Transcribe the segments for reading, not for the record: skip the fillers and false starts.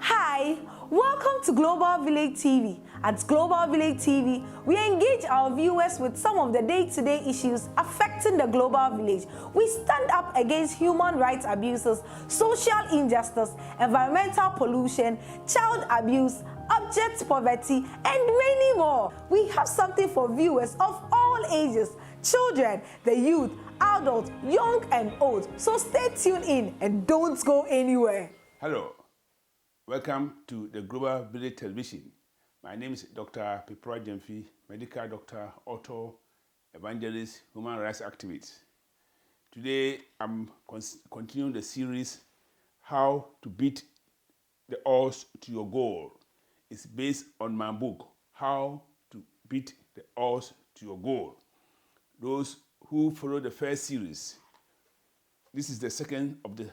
Hi, welcome to Global Village TV. At Global Village TV, we engage our viewers with some of the day-to-day issues affecting the global village. We stand up against human rights abuses, social injustice, environmental pollution, child abuse, abject poverty, and many more. We have something for viewers of all ages, children, the youth, adults, young and old. So stay tuned in and don't go anywhere. Hello, welcome to the Global Village Television. My name is Dr. Peprah-Gyamfi, medical doctor, author, evangelist, human rights activist. Today, I'm continuing the series, How to Beat the Odds to Your Goal. It's based on my book, How to Beat the Odds to Your Goal. Those who follow the first series, this is the second of the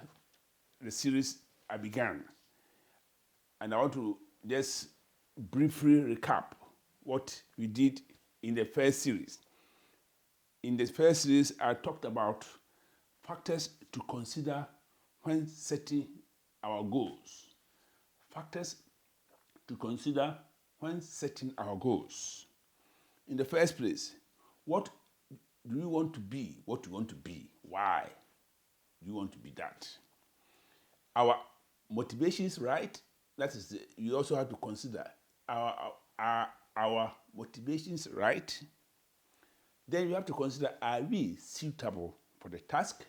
series I began. And I want to just briefly recap what we did in the first series. In the first series, I talked about factors to consider when setting our goals. Factors to consider when setting our goals. In the first place, what do you want to be? What do you want to be? Why do you want to be that? Our motivations, right? That is, you also have to consider our motivations, right? Then you have to consider, are we suitable for the task?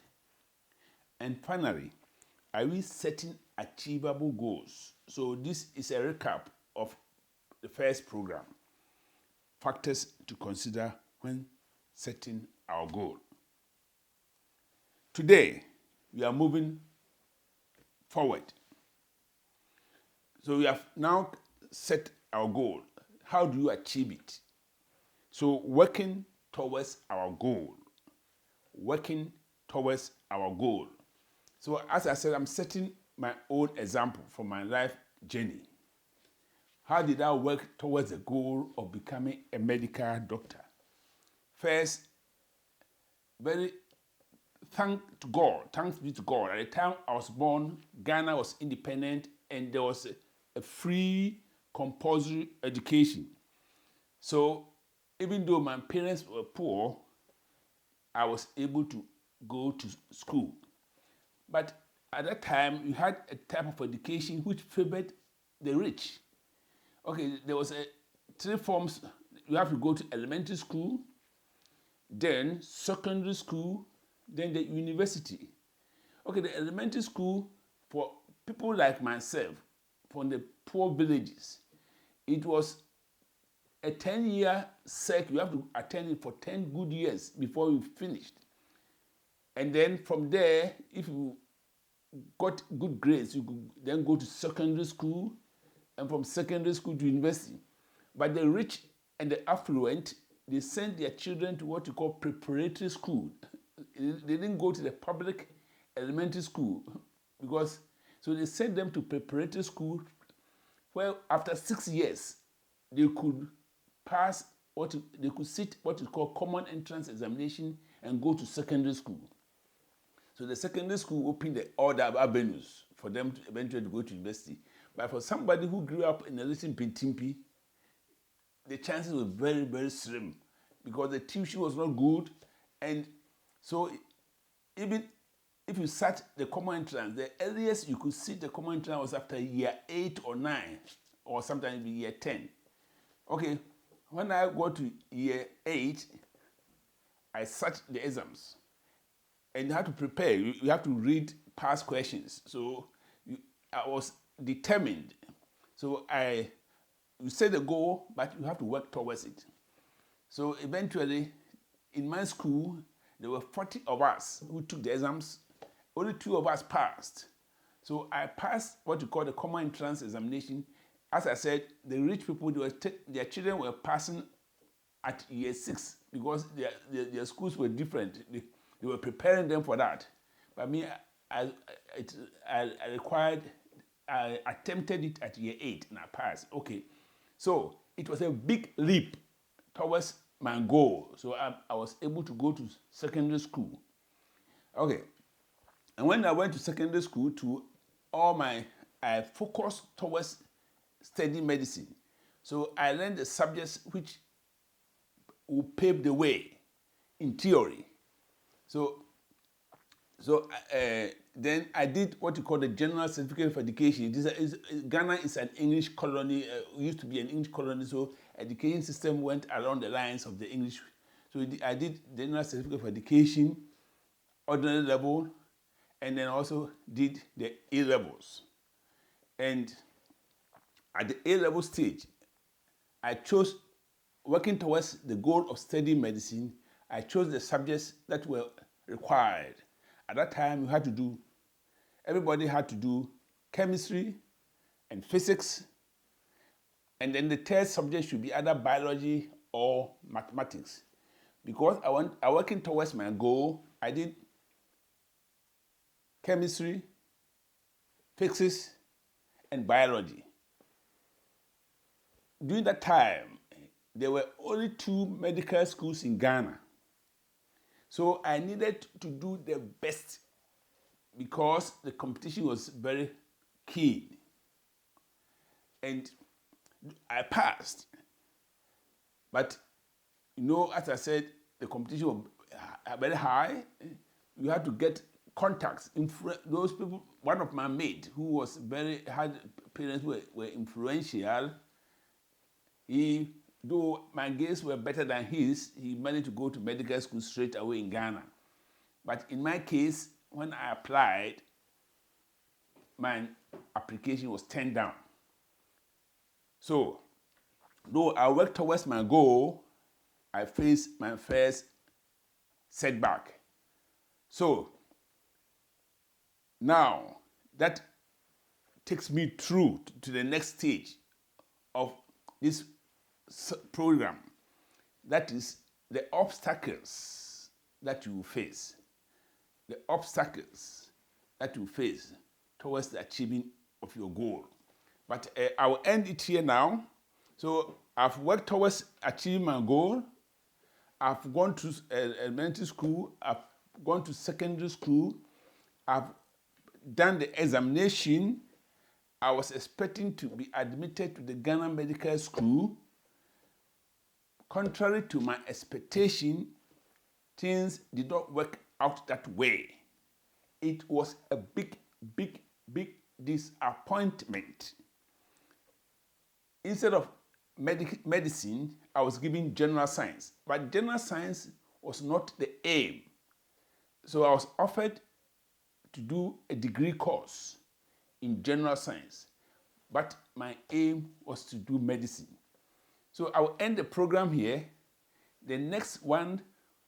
And finally, are we setting achievable goals? So this is a recap of the first program. Factors to consider when setting our goal. Today, we are moving forward. So we have now set our goal. How do you achieve it? So working towards our goal. Working towards our goal. So as I said, I'm setting my own example from my life journey. How did I work towards the goal of becoming a medical doctor? First, thanks be to God. At the time I was born, Ghana was independent and there was a free compulsory education. So even though my parents were poor, I was able to go to school. But at that time, you had a type of education which favored the rich. Okay, there was three forms. You have to go to elementary school, then secondary school, then the university. Okay, the elementary school, for people like myself, from the poor villages, it was a 10-year cycle. You have to attend it for 10 good years before you finished. And then from there, if you got good grades, you could then go to secondary school, and from secondary school to university. But the rich and the affluent, they sent their children to what you call preparatory school. They didn't go to the public elementary school because, so they sent them to preparatory school where after 6 years, they could pass they could sit what is called common entrance examination and go to secondary school. So the secondary school opened the other avenues for them to eventually go to university. But for somebody who grew up in a little Mpintimpi, the chances were very, very slim because the tuition was not good. And so even if you sat the common entrance, the earliest you could sit the common entrance was after year 8 or 9, or sometimes year 10. Okay, when I got to year 8, I sat the exams. And you have to prepare. You have to read past questions. So I was determined. So you set the goal, but you have to work towards it. So eventually, in my school, there were 40 of us who took the exams. Only 2 of us passed. So I passed what you call the common entrance examination. As I said, the rich people, their children were passing at year 6 because their schools were different. They were preparing them for that. But me, I attempted it at year 8 and I passed. Okay. So it was a big leap towards my goal. So I was able to go to secondary school. Okay. And when I went to secondary school, to all my I focused towards studying medicine. So I learned the subjects which will pave the way in theory. So then I did what you call the General Certificate of Education. Ghana is an English colony, used to be an English colony, so education system went along the lines of the English. So I did General Certificate of Education, ordinary level, and then also did the A-levels. And at the A-level stage, I chose, working towards the goal of studying medicine, I chose the subjects that were required. At that time, everybody had to do chemistry and physics, and then the third subject should be either biology or mathematics. Because I working towards my goal, I did chemistry, physics, and biology. During that time, there were only 2 medical schools in Ghana. So I needed to do the best because the competition was very keen. And I passed. But, as I said, the competition was very high. You had to get contacts. Those people, one of my mates who had parents who were influential, though my grades were better than his, he managed to go to medical school straight away in Ghana. But in my case, when I applied, my application was turned down. So, though I worked towards my goal, I faced my first setback. So, now, that takes me through to the next stage of this program. That is the obstacles that you face. The obstacles that you face towards the achieving of your goal. But I will end it here now. So I've worked towards achieving my goal. I've gone to elementary school. I've gone to secondary school. I've done the examination. I was expecting to be admitted to the Ghana Medical School. Contrary to my expectation, things did not work out that way. It was a big disappointment. Instead of medicine, I was given general science. But general science was not the aim. So I was offered to do a degree course in general science. But my aim was to do medicine. So I will end the program here. The next one,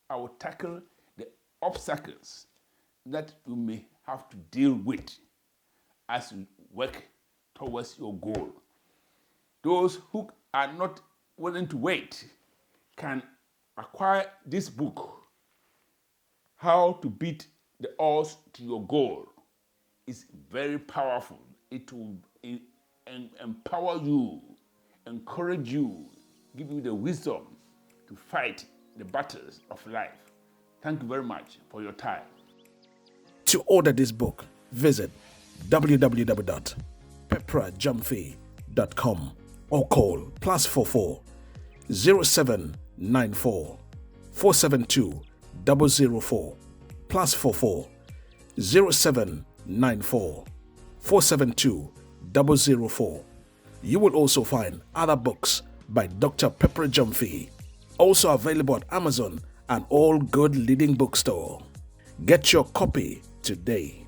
I will tackle the obstacles that you may have to deal with as you work towards your goal. Those who are not willing to wait can acquire this book, How to Beat the Odds to Your Goal. It's very powerful. It will empower you, encourage you, give you the wisdom to fight the battles of life. Thank you very much for your time. To order this book, visit www.peprah-gyamfi.com or call +44 0794 472 004 +44 0794 472 004. You will also find other books by Dr. Peprah-Gyamfi, also available at Amazon and all good leading bookstore. Get your copy today.